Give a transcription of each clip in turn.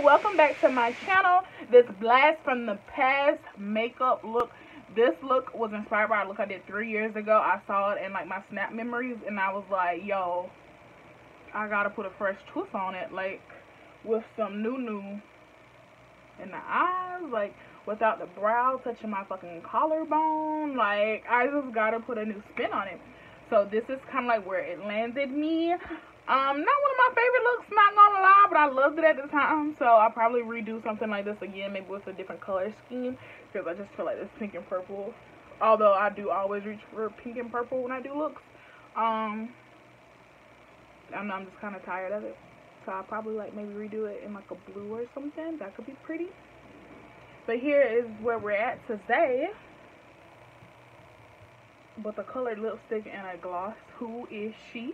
welcome back to my channel. This blast from the past makeup look. This look was inspired by a look I did 3 years ago. I saw it in like my snap memories and I was like, yo, I gotta put a fresh twist on it, like with some new in the eyes, like without the brow touching my fucking collarbone. Like I just gotta put a new spin on it. So this is kind of like where it landed me. Not one of my favorite looks, not gonna lie, but I loved it at the time. So I'll probably redo something like this again, maybe with a different color scheme, because I just feel like this pink and purple, although I do always reach for pink and purple when I do looks, I'm just kind of tired of it. So I'll probably like maybe redo it in like a blue or something. That could be pretty. But here is where we're at today, with a colored lipstick and a gloss. Who is she?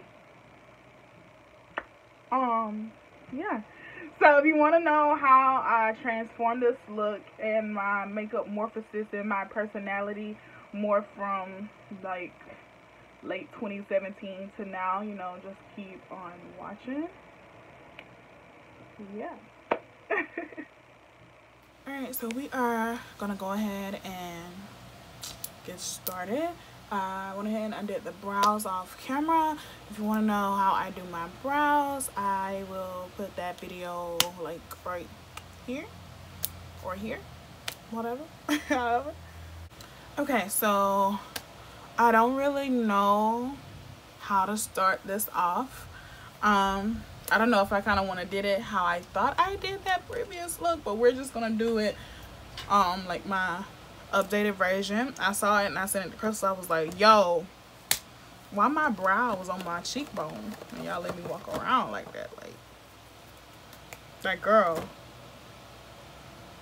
Yeah. So if you want to know how I transformed this look and my makeup morphosis and my personality more from like late 2017 to now, you know, just keep on watching. Yeah. Alright, so we are gonna go ahead and get started. I went ahead and I did the brows off camera. If you want to know how I do my brows, I will put that video like right here or here, whatever. However. Okay, so I don't really know how to start this off. I don't know if I kind of want to did it how I thought I did that previous look, but we're just gonna do it like my updated version. I saw it and I sent it to Crystal. I was like, yo, why my brow was on my cheekbone and y'all let me walk around like that? Like girl,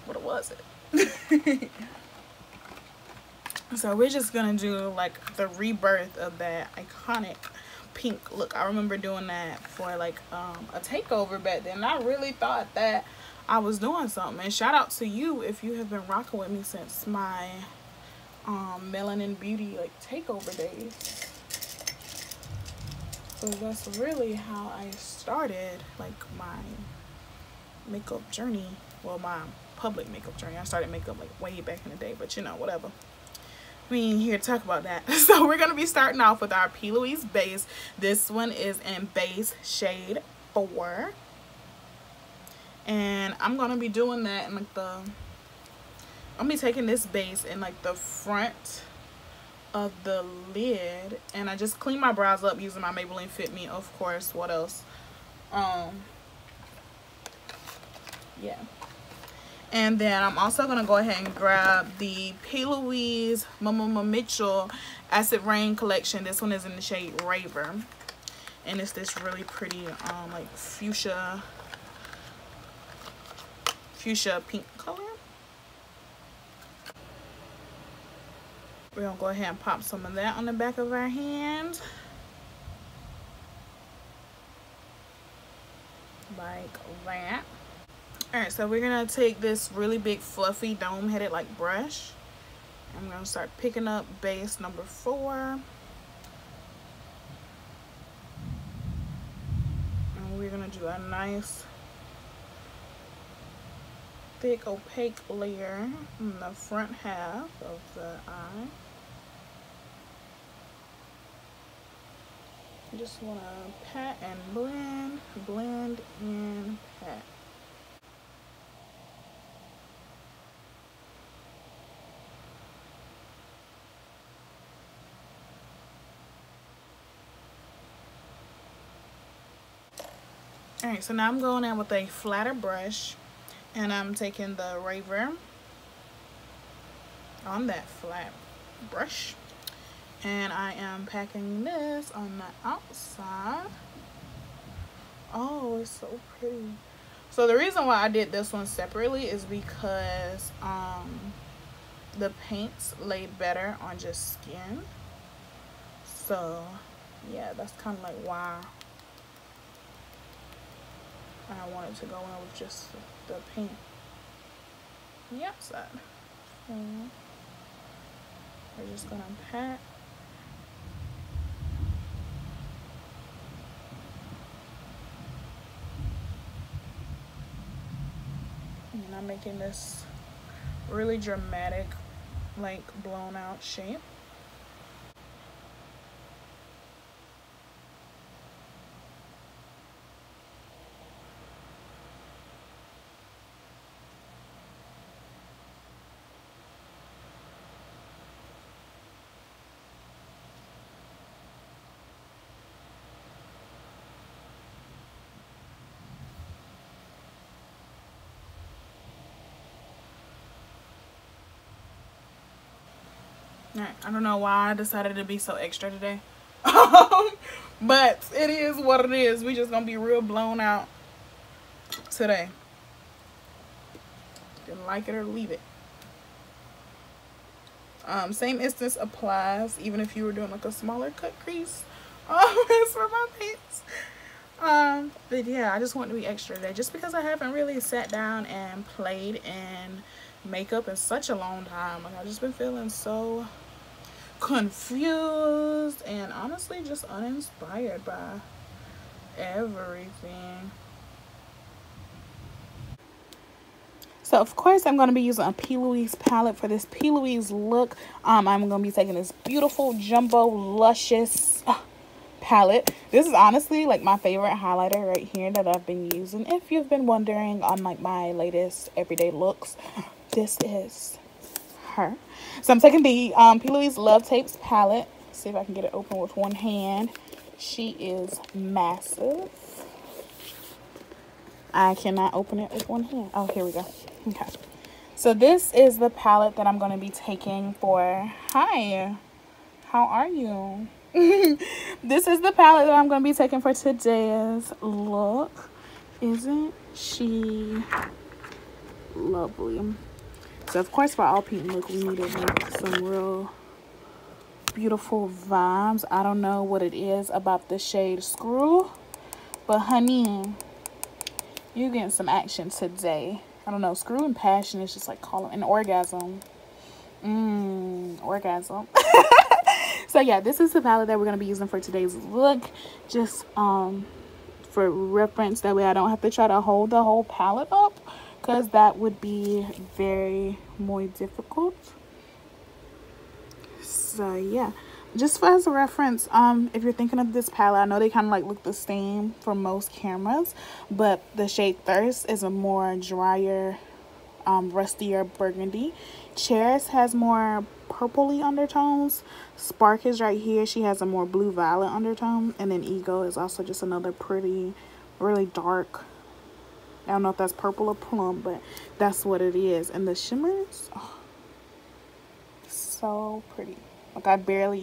what was it? So we're just gonna do like the rebirth of that iconic pink look. I remember doing that for like a takeover back then. I really thought that I was doing something. And shout out to you if you have been rocking with me since my melanin beauty like takeover days. So that's really how I started like my makeup journey. Well, my public makeup journey. I started makeup like way back in the day, but you know, whatever. We ain't here to talk about that. So we're gonna be starting off with our P.Louise base. This one is in base shade 4. And I'm gonna be doing that in like I'm gonna be taking this base in like the front of the lid, and I just clean my brows up using my Maybelline Fit Me, of course. What else? Yeah. And then I'm also gonna go ahead and grab the P.Louise Mama Mitchell Acid Rain collection. This one is in the shade Raver, and it's this really pretty like fuchsia pink color. We're gonna go ahead and pop some of that on the back of our hand, like that. Alright, so we're gonna take this really big fluffy dome headed like brush. I'm gonna start picking up base number 4. And we're gonna do a nice thick opaque layer in the front half of the eye. You just want to pat and blend and pat. Alright, so now I'm going in with a flatter brush, and I'm taking the Raver on that flat brush, and I am packing this on the outside. Oh, it's so pretty. So the reason why I did this one separately is because the paints lay better on just skin. So yeah, that's kind of like why I wanted to go in with just the paint on the outside. So we're just gonna pat. I'm making this really dramatic, like blown out shape. Alright, I don't know why I decided to be so extra today. But it is what it is. We just gonna be real blown out today. Didn't like it or leave it. Same instance applies even if you were doing like a smaller cut crease. As for my face. But yeah, I just want to be extra today just because I haven't really sat down and played in makeup in such a long time. Like, I've just been feeling so confused and honestly just uninspired by everything. So of course I'm going to be using a P.Louise palette for this P.Louise look. I'm going to be taking this beautiful jumbo luscious palette. This is honestly like my favorite highlighter right here that I've been using. If you've been wondering on like my latest everyday looks, this is her. So I'm taking the P.Louise Love Tapes palette. See if I can get it open with one hand. She is massive. I cannot open it with one hand. Oh, here we go. Okay. So this is the palette that I'm going to be taking for... Hi. How are you? This is the palette that I'm going to be taking for today's look. Isn't she lovely? So, of course, for all pink look, we needed like some real beautiful vibes. I don't know what it is about the shade Soooooo, but honey, you're getting some action today. I don't know. Soooooo and passion is just like calling an orgasm. Orgasm. So yeah, this is the palette that we're going to be using for today's look. Just for reference, that way I don't have to try to hold the whole palette up, because that would be very more difficult. So yeah, just for as a reference, if you're thinking of this palette, I know they kind of like look the same for most cameras, but the shade Thirst is a more drier, rustier burgundy. Cherish has more purpley undertones. Spark is right here. She has a more blue violet undertone. And then Ego is also just another pretty, really dark, I don't know if that's purple or plum, but that's what it is. And the shimmers, oh, so pretty. Like I barely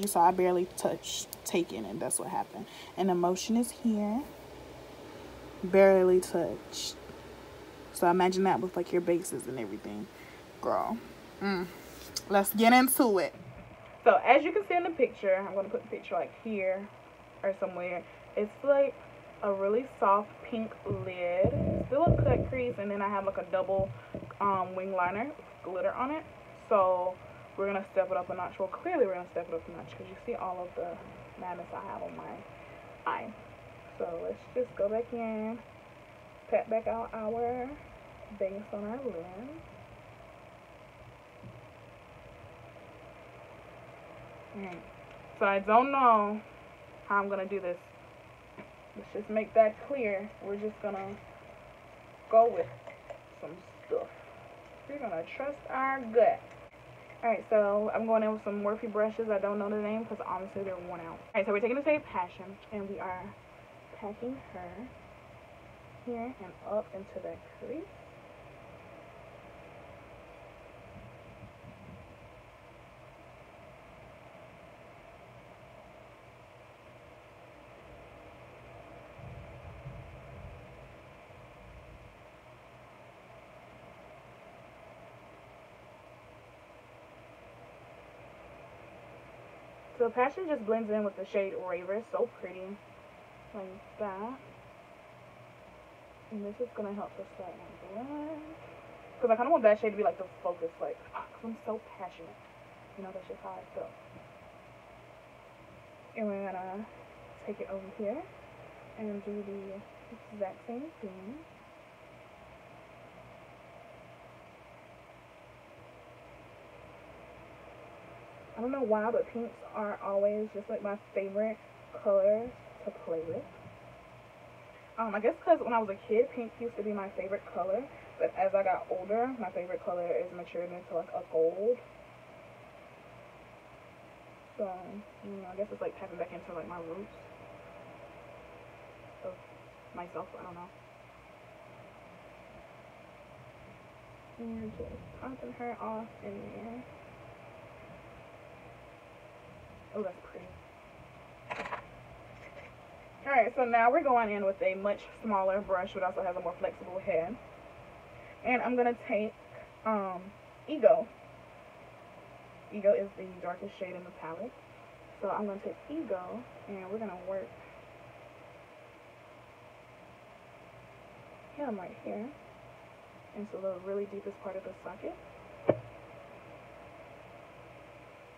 taken, and that's what happened. And Emotion is here. Barely touched. So imagine that with like your bases and everything. Girl. Let's get into it. So as you can see in the picture, I'm going to put the picture like here or somewhere. It's like a really soft pink lid. Still a cut crease, and then I have like a double wing liner with glitter on it. So we're going to step it up a notch. Well, clearly we're going to step it up a notch because you see all of the madness I have on my eye. So let's just go back in, pat back out our base on our lid. So I don't know how I'm going to do this. Let's just make that clear. We're just going to go with some stuff. We're going to trust our gut. Alright, so I'm going in with some Morphe brushes. I don't know the name because honestly they're worn out. Alright, so we're taking the shade Passion, and we are packing her here and up into that crease. So Passion just blends in with the shade Raver. It's so pretty. Like that. And this is going to help to start my blend. Because I kind of want that shade to be like the focus. Like, because I'm so passionate. You know, that's just how I feel. And we're going to take it over here and do the exact same thing. I don't know why, but pinks are always just like my favorite colors to play with. I guess because when I was a kid, pink used to be my favorite color, but as I got older, my favorite color is matured into like a gold. So, I guess it's like tapping back into like my roots of myself. I don't know. And just popping her off in there. Oh, that's pretty. Alright, so now we're going in with a much smaller brush, but also has a more flexible head. And I'm going to take Ego. Ego is the darkest shade in the palette. So I'm going to take Ego, and we're going to work him right here into the really deepest part of the socket.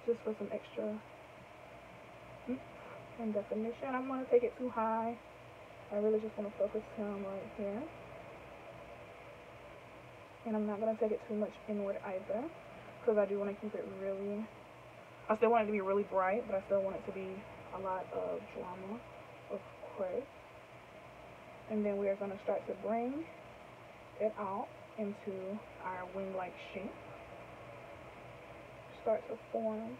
Just for some extra and definition. I'm going to take it too high. I really just want to focus him right here. And I'm not going to take it too much inward either, because I do want to keep it really, I still want it to be really bright, but I still want it to be a lot of drama, of course. And then we are going to start to bring it out into our wing-like shape. Start to form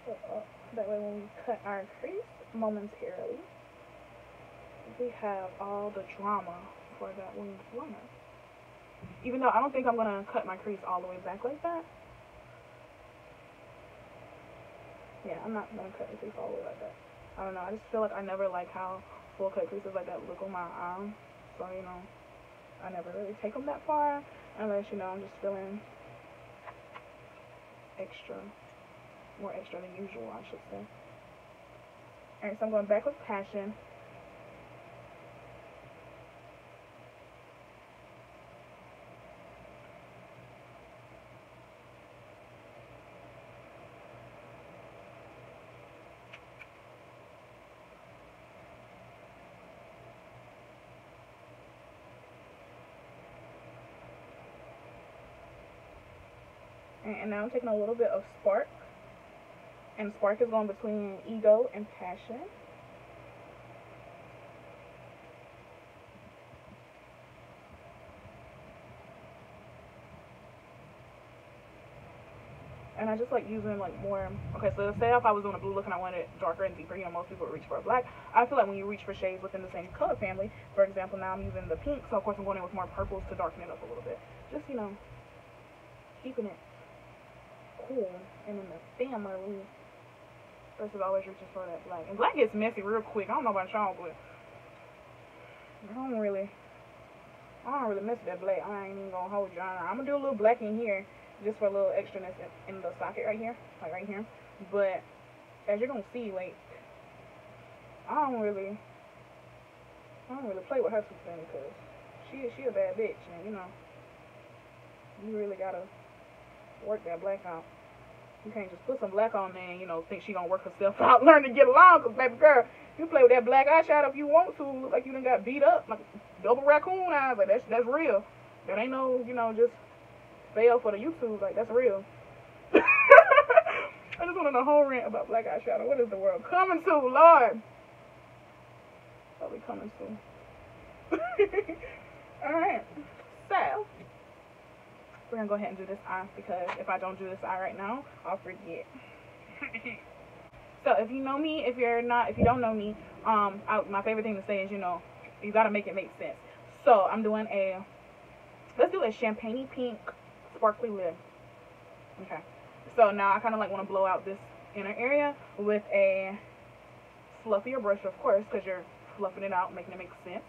it up. That way when we cut our crease momentarily, we have all the drama for that winged liner. Even though I don't think I'm going to cut my crease all the way back like that. Yeah, I'm not going to cut the crease all the way like that. I don't know, I just feel like I never like how full cut creases like that look on my arm. So, I never really take them that far unless, I'm just feeling extra. More extra than usual, I should say. Alright, so I'm going back with Passion. And now I'm taking a little bit of Spark. And Spark is going between Ego and Passion. And I just like using like more, okay, so say if I was doing a blue look and I wanted it darker and deeper, most people would reach for a black. I feel like when you reach for shades within the same color family, for example, now I'm using the pink, so of course I'm going in with more purples to darken it up a little bit. Just, keeping it cool and in the family. Versus always reaching for that black. And black gets messy real quick. I don't know about y'all, but I don't really mess with that black. I ain't even gonna hold you on. I'm gonna do a little black in here just for a little extraness in the socket right here, like right here. But as you're gonna see, like I don't really play with her too funny, because she a bad bitch, and you really gotta work that black out. You can't just put some black on there and, think she gonna work herself out, learn to get along, because, baby girl, you play with that black eyeshadow if you want to, look like you done got beat up, like double raccoon eyes, like, that's real. That ain't no, just fail for the YouTube, like, that's real. I just went on a whole rant about black eyeshadow. What is the world coming to, Lord? Probably coming soon. Alright, so we're gonna go ahead and do this eye, because if I don't do this eye right now, I'll forget. So if you know me, if you don't know me, my favorite thing to say is, you gotta make it make sense. So I'm doing let's do a champagne pink sparkly lid. Okay. So now I kind of like want to blow out this inner area with a fluffier brush, of course, because you're fluffing it out, making it make sense.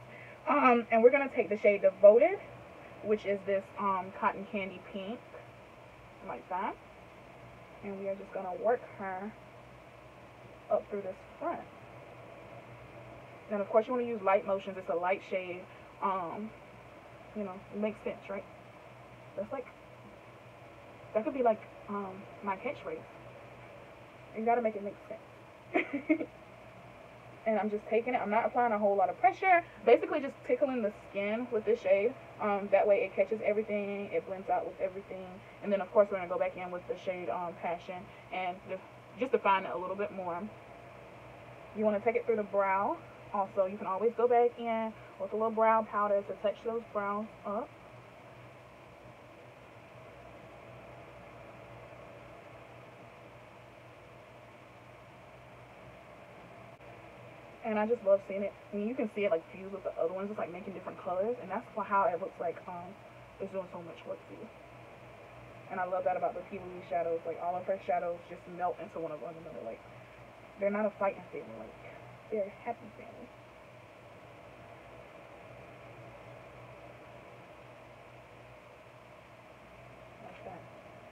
And we're gonna take the shade Devoted, which is this cotton candy pink, like that. And we are just gonna work her up through this front. And of course you want to use light motions. It's a light shade. It makes sense, right? That could be like my catchphrase. You gotta make it make sense. And I'm just taking it. I'm not applying a whole lot of pressure. Basically just tickling the skin with this shade. That way it catches everything. It blends out with everything. And then, of course, we're going to go back in with the shade Passion. And just define it a little bit more. You want to take it through the brow. Also, you can always go back in with a little brow powder to touch those brows up. And I just love seeing it. I mean, you can see it like fuse with the other ones. It's like making different colors. And that's how it looks like it's doing so much work for you. And I love that about the P.Louise shadows. Like, all of her shadows just melt into one another. Like, they're not a fighting family. Like, they're a happy family.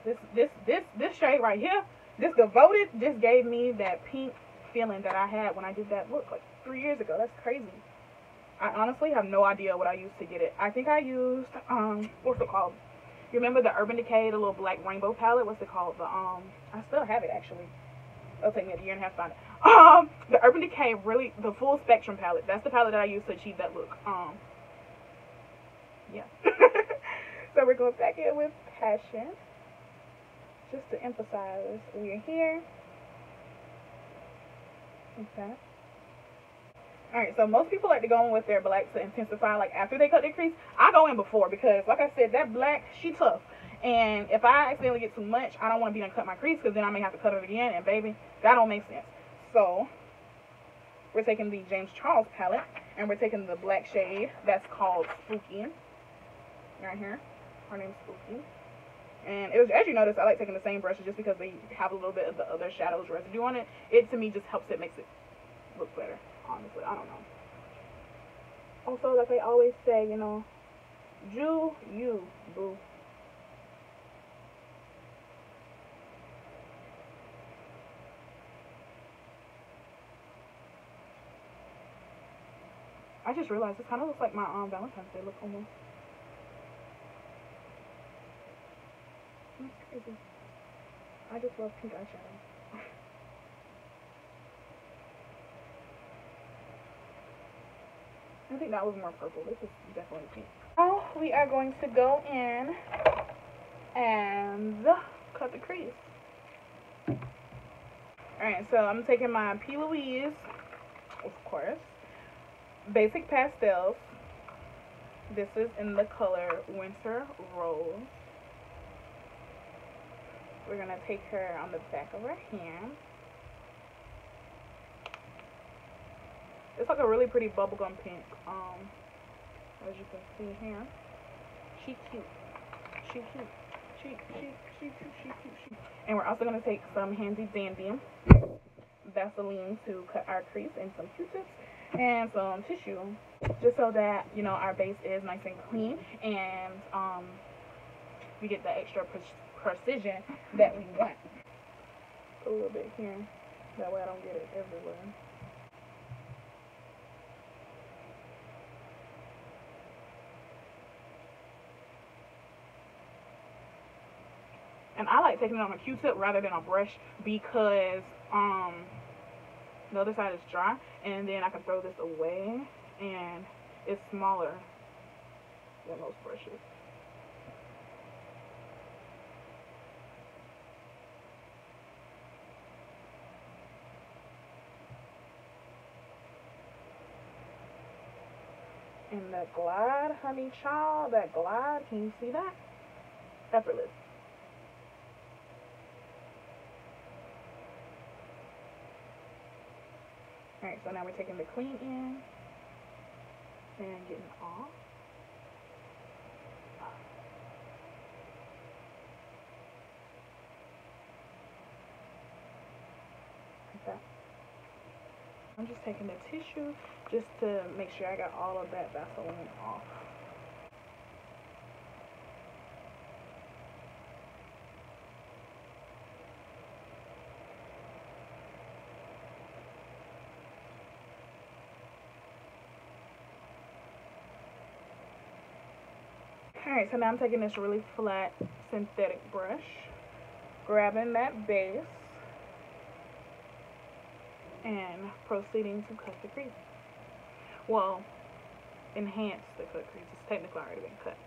Like that. This shade right here, this Devoted, just gave me that pink feeling that I had when I did that look like 3 years ago. That's crazy. I honestly have no idea what I used to get it. I think I used what's it called? You remember the Urban Decay, the little black rainbow palette? What's it called? The I still have it actually. It'll take me a year and a half to find it. The Urban Decay, really, the full spectrum palette. That's the palette that I used to achieve that look. Yeah. So we're going back in with Passion, just to emphasize we're here. Okay. Alright, so most people like to go in with their black to intensify, like after they cut their crease. I go in before because, like I said, that black, she tough. And if I accidentally get too much, I don't want to be done cut my crease because then I may have to cut it again. And baby, that don't make sense. So, we're taking the James Charles palette and we're taking the black shade that's called Spooky. Right here. Her name's Spooky. And it was, as you notice, I like taking the same brushes just because they have a little bit of the other shadows residue on it. It, to me, just helps it, makes it look better. Honestly, I don't know. Also, like they always say, you know, do you, boo. I just realized this kind of looks like my Valentine's Day look almost. That's crazy. I just love pink eyeshadow. I think that was more purple. This is definitely pink. Now we are going to go in and cut the crease. Alright, so I'm taking my P.Louise, of course, Basic Pastels. This is in the color Winter Rose. We're going to take her on the back of her hand. It's like a really pretty bubblegum pink. As you can see here. She cute. She cute. She cute. And we're also going to take some handy dandy Vaseline to cut our crease and some Q-tips and some tissue. Just so that, you know, our base is nice and clean and we get the extra precision that we want. A little bit here. That way I don't get it everywhere. And I like taking it on a Q-tip rather than a brush because the other side is dry, and then I can throw this away, and it's smaller than most brushes. And that glide, honey child, that glide, can you see that? Effortless. Alright, so now we're taking the clean in and getting off. Like that. I'm just taking the tissue just to make sure I got all of that Vaseline off. Alright, so now I'm taking this really flat synthetic brush, grabbing that base, and proceeding to cut the crease. Well, enhance the cut crease. It's technically already been cut.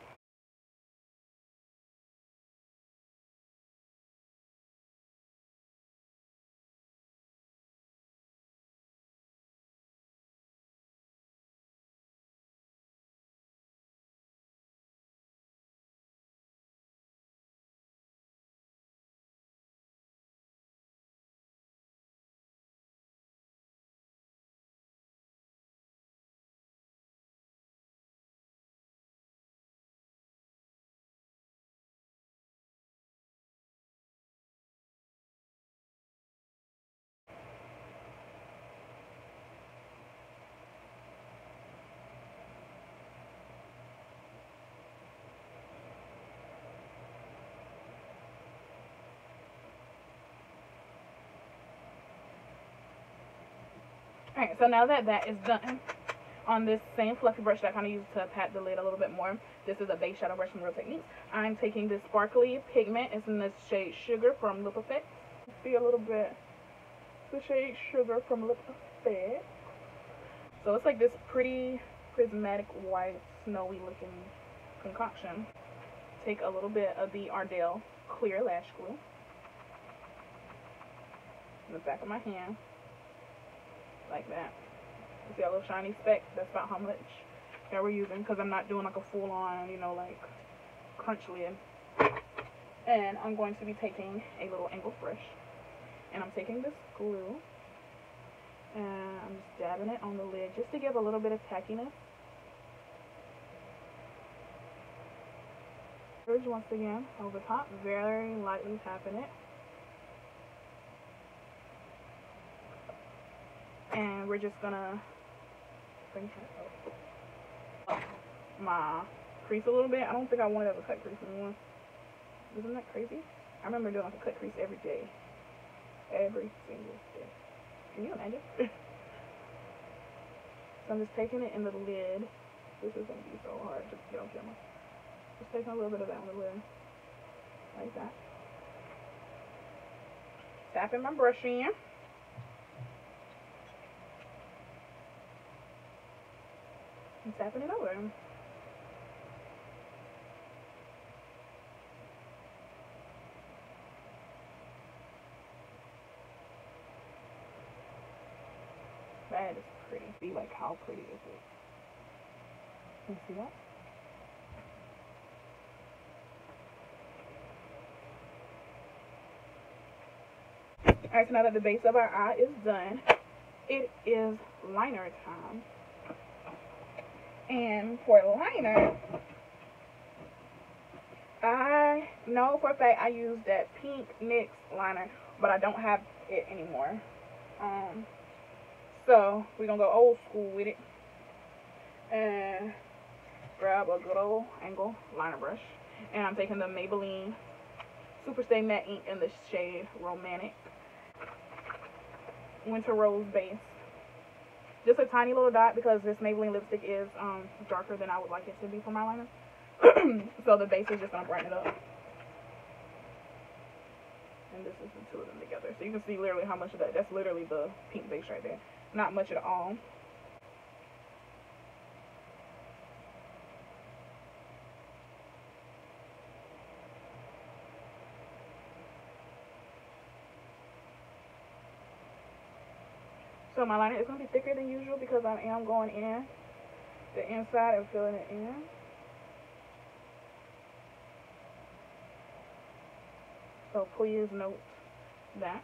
Alright, so now that that is done, on this same fluffy brush that I kind of used to pat the lid a little bit more, this is a base shadow brush from Real Techniques. I'm taking this sparkly pigment. It's in the shade Sugar from Lip Effect. See a little bit. The shade Sugar from Lip Effect. So it's like this pretty prismatic white snowy looking concoction. Take a little bit of the Ardell clear lash glue in the back of my hand, like that. You see a little shiny speck? That's about how much that we're using, because I'm not doing like a full on, you know, like crunch lid. And I'm going to be taking a little angled brush, and I'm taking this glue and I'm just dabbing it on the lid just to give a little bit of tackiness. Once again, over top, very lightly tapping it. And we're just gonna bring up my crease a little bit. I don't think I want it as a cut crease anymore. Isn't that crazy? I remember doing like a cut crease every day. Every single day. Can you imagine? So I'm just taking it in the lid. This is gonna be so hard to get on camera. Just taking a little bit of that on the lid. Like that. Tapping my brush in. And tapping it over. That is pretty. See, like, how pretty is it? Can you see that? Alright, so now that the base of our eye is done, it is liner time. And for liner, I know for a fact I used that pink NYX liner, but I don't have it anymore. So we're gonna go old school with it and grab a good old angle liner brush. And I'm taking the Maybelline Super Stay Matte Ink in the shade Romantic Winter Rose base. Just a tiny little dot, because this Maybelline lipstick is darker than I would like it to be for my liner. So the base is just gonna brighten it up. And this is the two of them together. So you can see literally how much of that. That's literally the pink base right there. Not much at all. So my liner is going to be thicker than usual because I am going in the inside and filling it in. So please note that.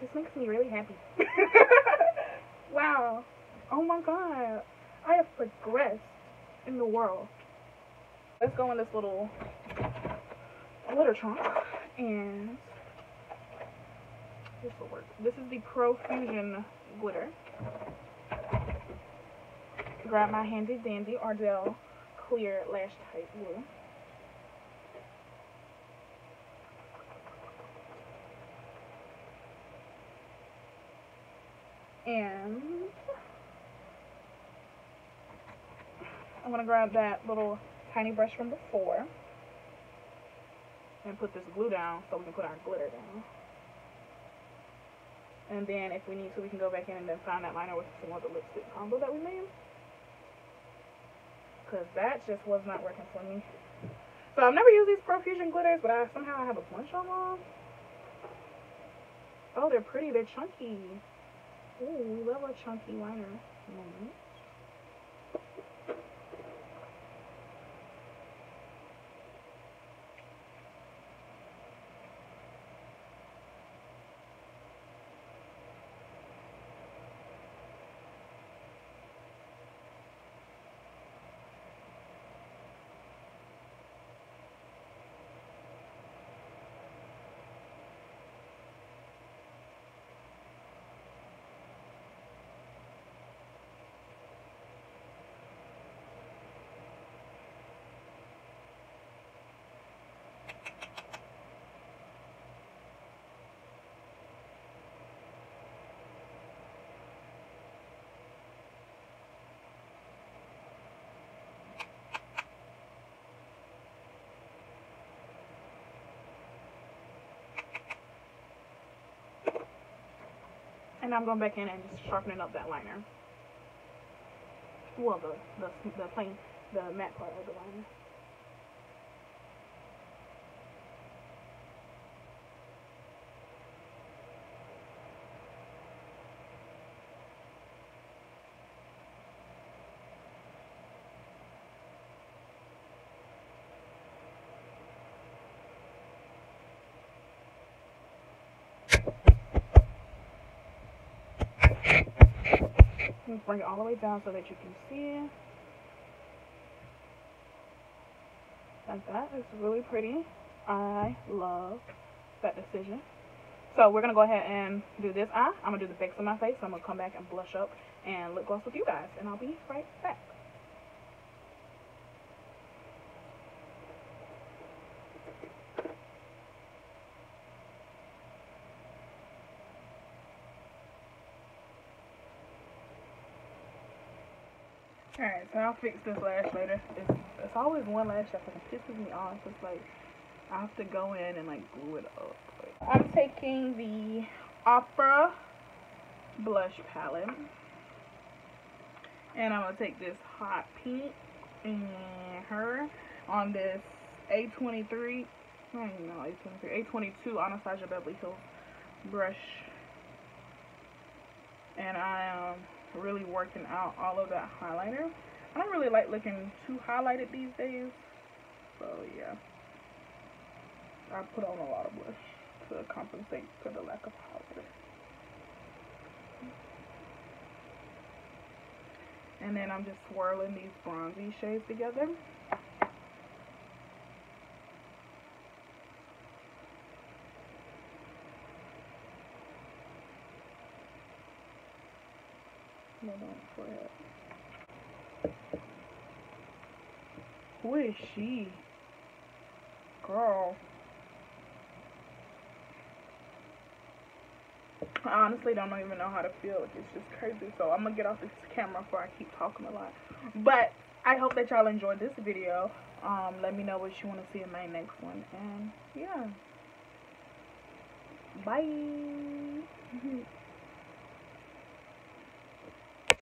This makes me really happy. Wow. Oh my god. I have progressed in the world. Let's go in this little glitter trunk, and this will work. This is the Profusion glitter. Grab my handy dandy Ardell clear lash type glue. And I'm going to grab that little tiny brush from before and put this glue down so we can put our glitter down. And then if we need to, we can go back in and then find that liner with some of the lipstick combo that we made. Because that just was not working for me. So I've never used these Profusion glitters, but somehow I have a bunch of them. Oh, they're pretty. They're chunky. Ooh, we love a chunky liner moment. And I'm going back in and just sharpening up that liner. Well, the plain, the matte part of the liner. Bring it all the way down so that you can see. Like that. It's really pretty. I love that decision. So we're going to go ahead and do this eye. I'm going to do the base of my face. So I'm going to come back and blush up and lip gloss with you guys. And I'll be right back. Alright, so I'll fix this lash later. It's always one lash that pisses me off. It's like I have to go in and like glue it up. I'm taking the Opera blush palette, and I'm gonna take this hot pink and her on this A23. I don't even know, A22 Anastasia Beverly Hills brush, and I am really working out all of that highlighter. I don't really like looking too highlighted these days, so yeah, I put on a lot of blush to compensate for the lack of highlighter. And then I'm just swirling these bronzy shades together. Who is she? Girl. I honestly don't even know how to feel. It's just crazy. So I'm gonna get off this camera before I keep talking a lot. But I hope that y'all enjoyed this video. Let me know what you want to see in my next one. And yeah. Bye.